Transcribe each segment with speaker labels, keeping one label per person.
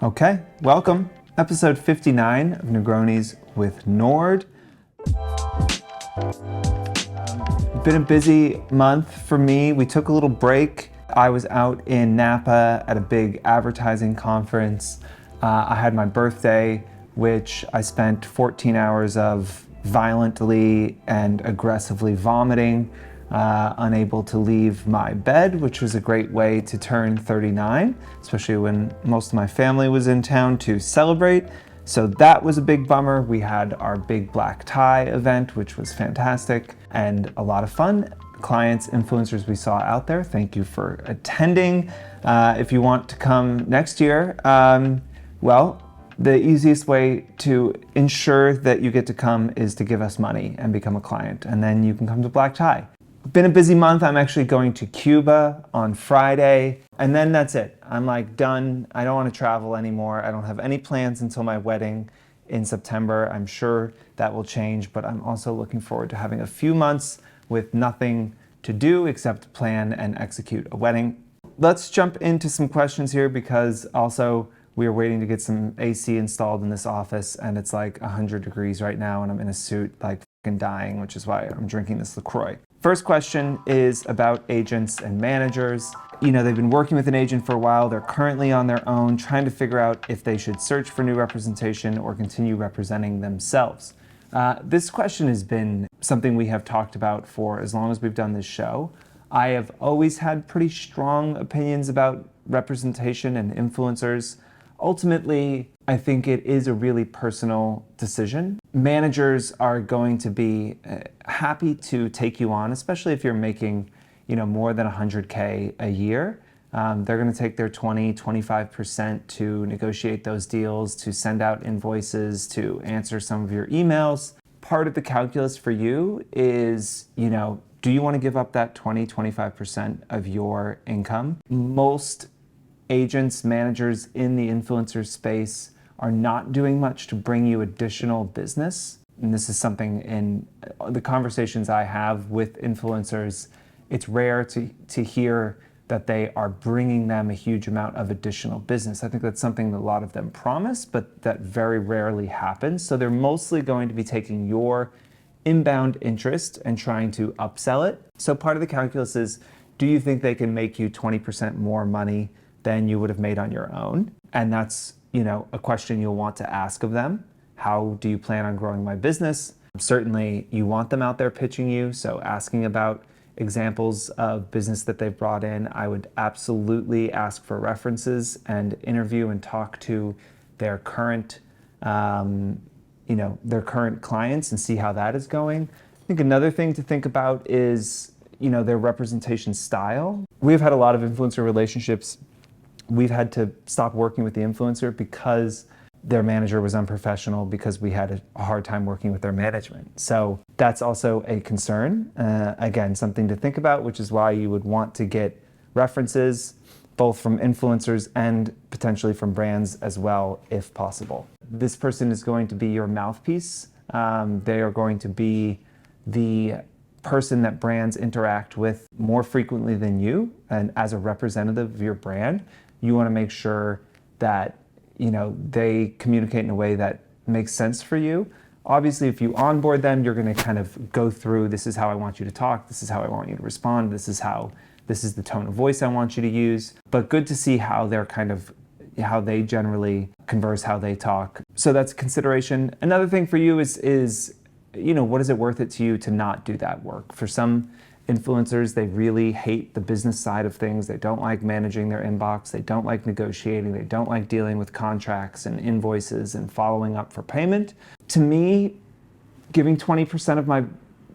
Speaker 1: Okay, welcome. Episode 59 of Negronis with Nord. Been a busy month for me. We took a little break. I was out in Napa at a big advertising conference. I had my birthday, which I spent 14 hours of violently and aggressively vomiting, unable to leave my bed, which was a great way to turn 39, especially when most of my family was in town to celebrate. So that was a big bummer. We had our big black tie event, which was fantastic and a lot of fun. Clients, influencers we saw out there, thank you for attending. If you want to come next year, the easiest way to ensure that you get to come is to give us money and become a client, and then you can come to Black Tie. Been a busy month. I'm actually going to Cuba on Friday, and then that's it. I'm like done. I don't want to travel anymore. I don't have any plans until my wedding in September. I'm sure that will change, but I'm also looking forward to having a few months with nothing to do except plan and execute a wedding. Let's jump into some questions here, because also we are waiting to get some AC installed in this office, and it's like 100 degrees right now, and I'm in a suit like fucking dying, which is why I'm drinking this LaCroix. First question is about agents and managers. You know, they've been working with an agent for a while. They're currently on their own, trying to figure out if they should search for new representation or continue representing themselves. This question has been something we have talked about for as long as we've done this show. I have always had pretty strong opinions about representation and influencers. Ultimately, I think it is a really personal decision. Managers are going to be happy to take you on, especially if you're making, more than 100K a year. They're going to take their 20-25% to negotiate those deals, to send out invoices, to answer some of your emails. Part of the calculus for you is, do you want to give up that 20-25% of your income? Most agents, managers in the influencer space are not doing much to bring you additional business. And this is something in the conversations I have with influencers, it's rare to hear that they are bringing them a huge amount of additional business. I think that's something that a lot of them promise, but that very rarely happens. So they're mostly going to be taking your inbound interest and trying to upsell it. So part of the calculus is, do you think they can make you 20% more money than you would have made on your own? And that's, a question you'll want to ask of them. How do you plan on growing my business? Certainly you want them out there pitching you, so asking about examples of business that they've brought in. I would absolutely ask for references and interview and talk to their current, their current clients and see how that is going. I think another thing to think about is, their representation style. We've had a lot of influencer relationships. We've had to stop working with the influencer because their manager was unprofessional, because we had a hard time working with their management. So that's also a concern. Again, something to think about, which is why you would want to get references both from influencers and potentially from brands as well, if possible. This person is going to be your mouthpiece. They are going to be the person that brands interact with more frequently than you. And as a representative of your brand, you want to make sure that they communicate in a way that makes sense for you. Obviously, if you onboard them, you're going to kind of go through, this is how I want you to talk, this is how I want you to respond, this is the tone of voice I want you to use. But good to see how how they generally converse, how they talk. So that's a consideration. Another thing for you is what is it worth it to you to not do that work? For some influencers, they really hate the business side of things. They don't like managing their inbox. They don't like negotiating. They don't like dealing with contracts and invoices and following up for payment. To me, giving 20% of my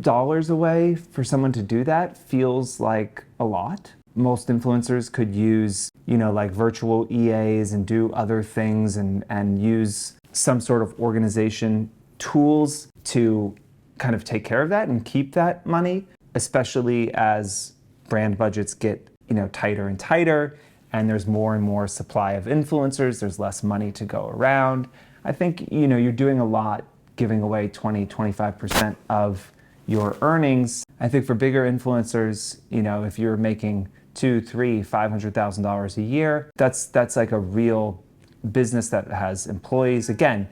Speaker 1: dollars away for someone to do that feels like a lot. Most influencers could use, like virtual EAs and do other things and use some sort of organization tools to kind of take care of that and keep that money, especially as brand budgets get, tighter and tighter, and there's more and more supply of influencers, there's less money to go around. I think, you're doing a lot giving away 20-25% of your earnings. I think for bigger influencers, if you're making $200,000, $300,000, $500,000 a year, that's like a real business that has employees, again,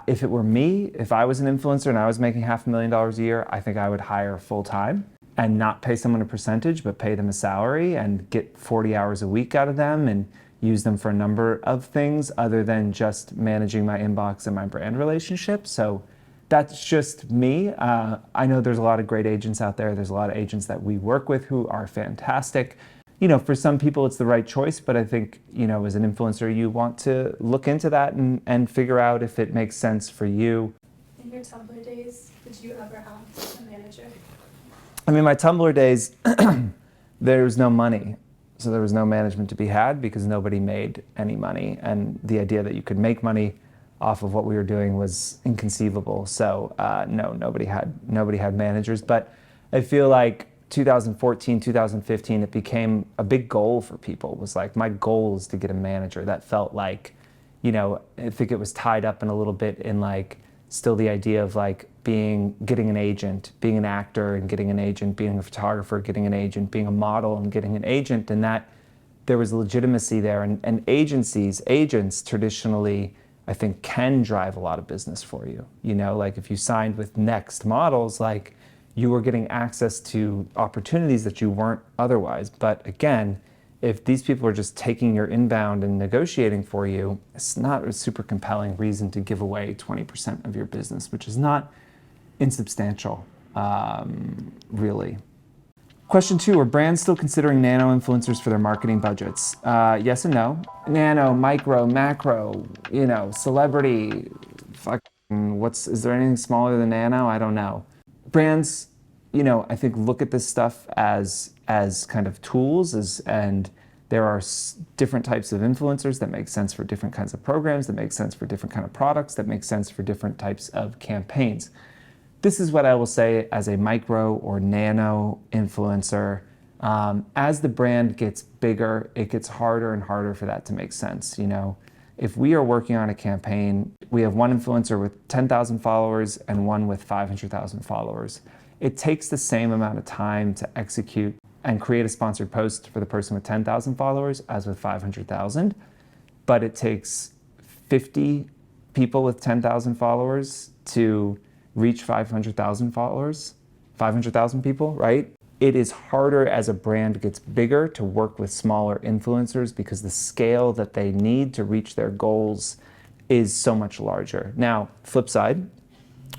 Speaker 1: if it were me, if I was an influencer and I was making $500,000 a year, I think I would hire full time and not pay someone a percentage, but pay them a salary and get 40 hours a week out of them and use them for a number of things other than just managing my inbox and my brand relationship. So that's just me. I know there's a lot of great agents out there. There's a lot of agents that we work with who are fantastic. For some people it's the right choice, but I think, as an influencer, you want to look into that and figure out if it makes sense for you.
Speaker 2: In your Tumblr days, did you ever have a manager?
Speaker 1: My Tumblr days, there was no money. So there was no management to be had because nobody made any money. And the idea that you could make money off of what we were doing was inconceivable. So no, nobody had managers. But I feel like 2014, 2015, it became a big goal for people. It was like, my goal is to get a manager. That felt like, I think it was tied up in a little bit in like still the idea of like getting an agent, being an actor and getting an agent, being a photographer, getting an agent, being a model and getting an agent, and that there was legitimacy there. And agents traditionally, I think, can drive a lot of business for you. Like if you signed with Next Models, like you were getting access to opportunities that you weren't otherwise. But again, if these people are just taking your inbound and negotiating for you, it's not a super compelling reason to give away 20% of your business, which is not insubstantial, really. Question 2, are brands still considering nano-influencers for their marketing budgets? Yes and no. Nano, micro, macro, celebrity, is there anything smaller than nano? I don't know. Brands, I think look at this stuff as kind of tools, and there are different types of influencers that make sense for different kinds of programs, that make sense for different kind of products, that make sense for different types of campaigns. This is what I will say as a micro or nano influencer. As the brand gets bigger, it gets harder and harder for that to make sense. If we are working on a campaign, we have one influencer with 10,000 followers and one with 500,000 followers. It takes the same amount of time to execute and create a sponsored post for the person with 10,000 followers as with 500,000, but it takes 50 people with 10,000 followers to reach 500,000 followers, 500,000 people, right? It is harder as a brand gets bigger to work with smaller influencers because the scale that they need to reach their goals is so much larger. Now, flip side,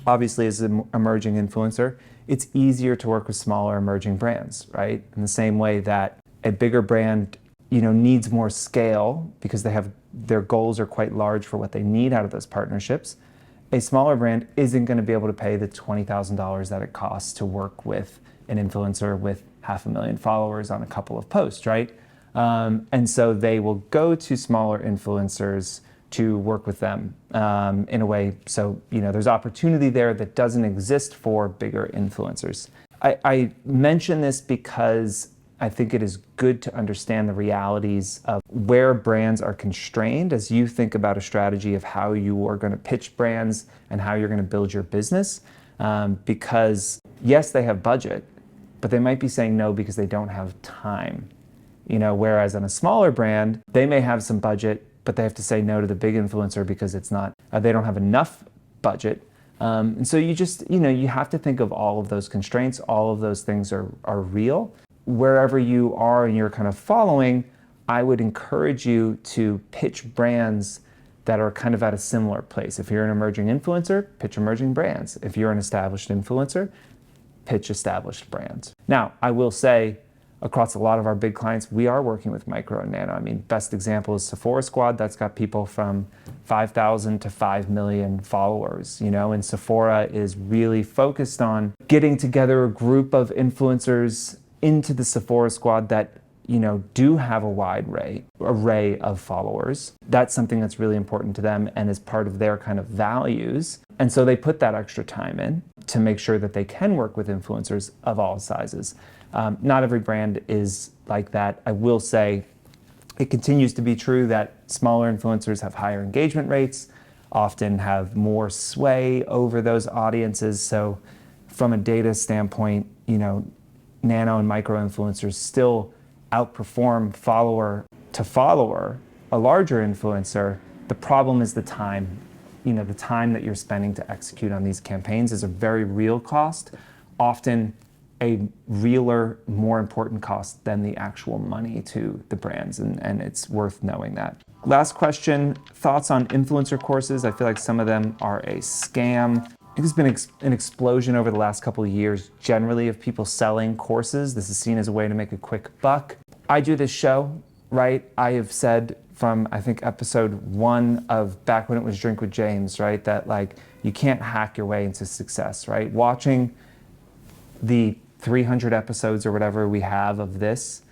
Speaker 1: obviously as an emerging influencer, it's easier to work with smaller emerging brands, right? In the same way that a bigger brand, needs more scale because their goals are quite large for what they need out of those partnerships. A smaller brand isn't going to be able to pay the $20,000 that it costs to work with an influencer with 500,000 followers on a couple of posts, right? And so they will go to smaller influencers to work with them in a way. So, there's opportunity there that doesn't exist for bigger influencers. I mention this because I think it is good to understand the realities of where brands are constrained as you think about a strategy of how you are going to pitch brands and how you're going to build your business. Because yes, they have budget, but they might be saying no because they don't have time. Whereas on a smaller brand, they may have some budget, but they have to say no to the big influencer because they don't have enough budget. And so you just, you have to think of all of those constraints. All of those things are real. Wherever you are in your kind of following, I would encourage you to pitch brands that are kind of at a similar place. If you're an emerging influencer, pitch emerging brands. If you're an established influencer, pitch established brands. Now, I will say, across a lot of our big clients, we are working with micro and nano. Best example is Sephora Squad. That's got people from 5,000 to 5 million followers, and Sephora is really focused on getting together a group of influencers into the Sephora Squad that, do have a wide array of followers. That's something that's really important to them and is part of their kind of values. And so they put that extra time in to make sure that they can work with influencers of all sizes. Not every brand is like that. I will say it continues to be true that smaller influencers have higher engagement rates, often have more sway over those audiences. So from a data standpoint, nano and micro influencers still outperform follower to follower a larger influencer, the problem is the time. The time that you're spending to execute on these campaigns is a very real cost, often a realer, more important cost than the actual money to the brands, and it's worth knowing that. Last question, thoughts on influencer courses? I feel like some of them are a scam. There's been an explosion over the last couple of years generally of people selling courses. This is seen as a way to make a quick buck. I do this show, right? I have said from, I think, episode 1 of back when it was Drink with James, right? That like, you can't hack your way into success, right? Watching the 300 episodes or whatever we have of this,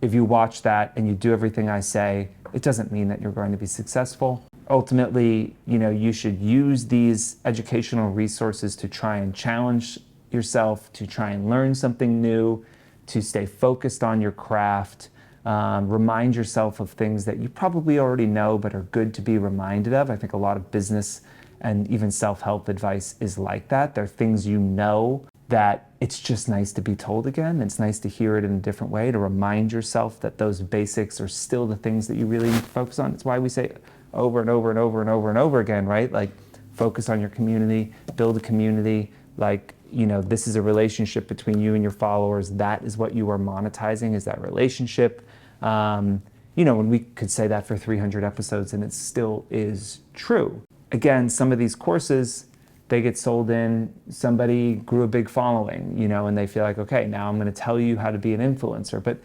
Speaker 1: if you watch that and you do everything I say, it doesn't mean that you're going to be successful. Ultimately, you should use these educational resources to try and challenge yourself, to try and learn something new, to stay focused on your craft. Remind yourself of things that you probably already know but are good to be reminded of. I think a lot of business and even self-help advice is like that. There are things that it's just nice to be told again. It's nice to hear it in a different way, to remind yourself that those basics are still the things that you really need to focus on. It's why we say over and over and over and over and over again, right? Like, focus on your community, build a community. Like, this is a relationship between you and your followers. That is what you are monetizing, is that relationship. And we could say that for 300 episodes and it still is true. Again, some of these courses, they get sold in, somebody grew a big following, and they feel like, okay, now I'm going to tell you how to be an influencer. But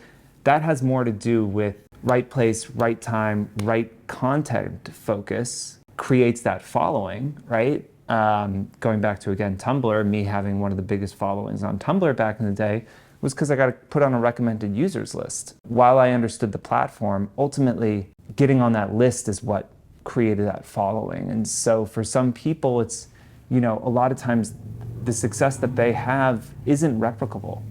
Speaker 1: that has more to do with right place, right time, right content focus creates that following, right? Going back to, again, Tumblr, me having one of the biggest followings on Tumblr back in the day was because I got put on a recommended users list. While I understood the platform, ultimately getting on that list is what created that following. And so for some people, it's, a lot of times the success that they have isn't replicable,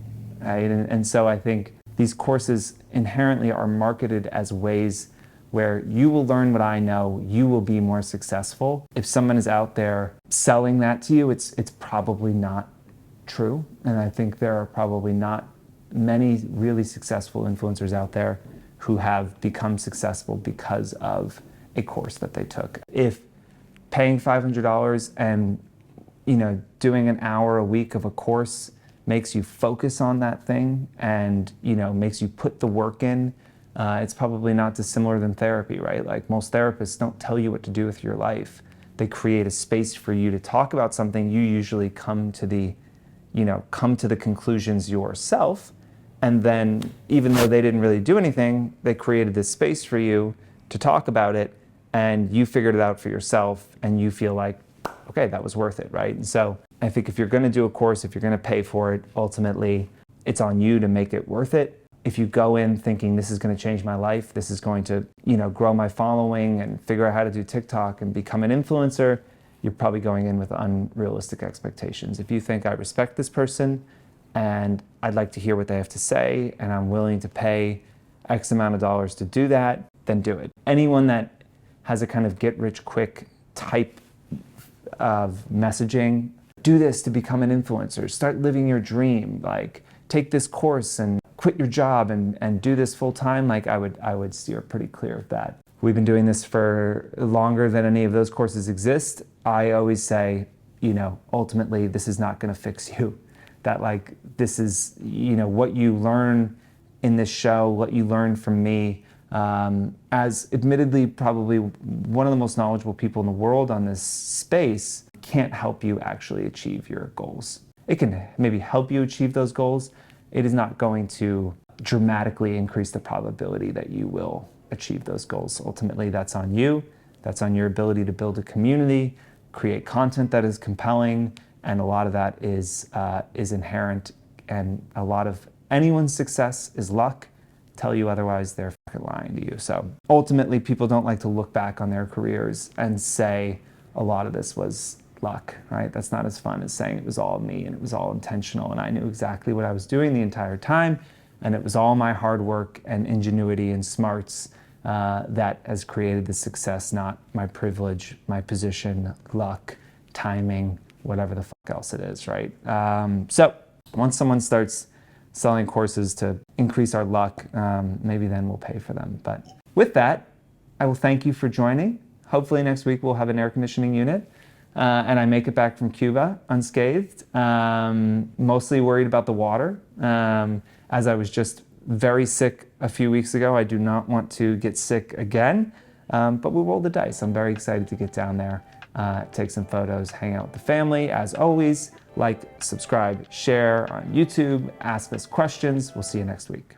Speaker 1: right? And so I think these courses inherently are marketed as ways where you will learn what I know, you will be more successful. If someone is out there selling that to you, it's probably not true. And I think there are probably not many really successful influencers out there who have become successful because of a course that they took. If paying $500 and doing an hour a week of a course makes you focus on that thing and makes you put the work in, it's probably not dissimilar than therapy, right? Like, most therapists don't tell you what to do with your life. They create a space for you to talk about something. You usually come to the conclusions yourself, and then even though they didn't really do anything, they created this space for you to talk about it, and you figured it out for yourself, and you feel like, okay, that was worth it, right? And so I think if you're going to do a course, if you're going to pay for it, ultimately it's on you to make it worth it. If you go in thinking this is going to change my life, this is going to, grow my following and figure out how to do TikTok and become an influencer, you're probably going in with unrealistic expectations. If you think, I respect this person and I'd like to hear what they have to say and I'm willing to pay X amount of dollars to do that, then do it. Anyone that has a kind of get rich quick type of messaging, do this to become an influencer, start living your dream, like take this course and quit your job and do this full time, like I would steer pretty clear of that. We've been doing this for longer than any of those courses exist. I always say, ultimately this is not going to fix you. That like, this is, what you learn in this show, what you learn from me, as admittedly probably one of the most knowledgeable people in the world on this space, can't help you actually achieve your goals. It can maybe help you achieve those goals. It is not going to dramatically increase the probability that you will achieve those goals. Ultimately, that's on you. That's on your ability to build a community, create content that is compelling, and a lot of that is inherent. And a lot of anyone's success is luck. Tell you otherwise, they're fucking lying to you. So ultimately, people don't like to look back on their careers and say a lot of this was luck, right? That's not as fun as saying it was all me and it was all intentional and I knew exactly what I was doing the entire time and it was all my hard work and ingenuity and smarts that has created the success, not my privilege, my position, luck, timing, whatever the fuck else it is, right? So once someone starts selling courses to increase our luck, maybe then we'll pay for them. But with that, I will thank you for joining. Hopefully next week we'll have an air conditioning unit and I make it back from Cuba unscathed. Mostly worried about the water, as I was just very sick a few weeks ago. I do not want to get sick again, but we'll roll the dice. I'm very excited to get down there, take some photos, hang out with the family. As always, like, subscribe, share on YouTube, ask us questions. We'll see you next week.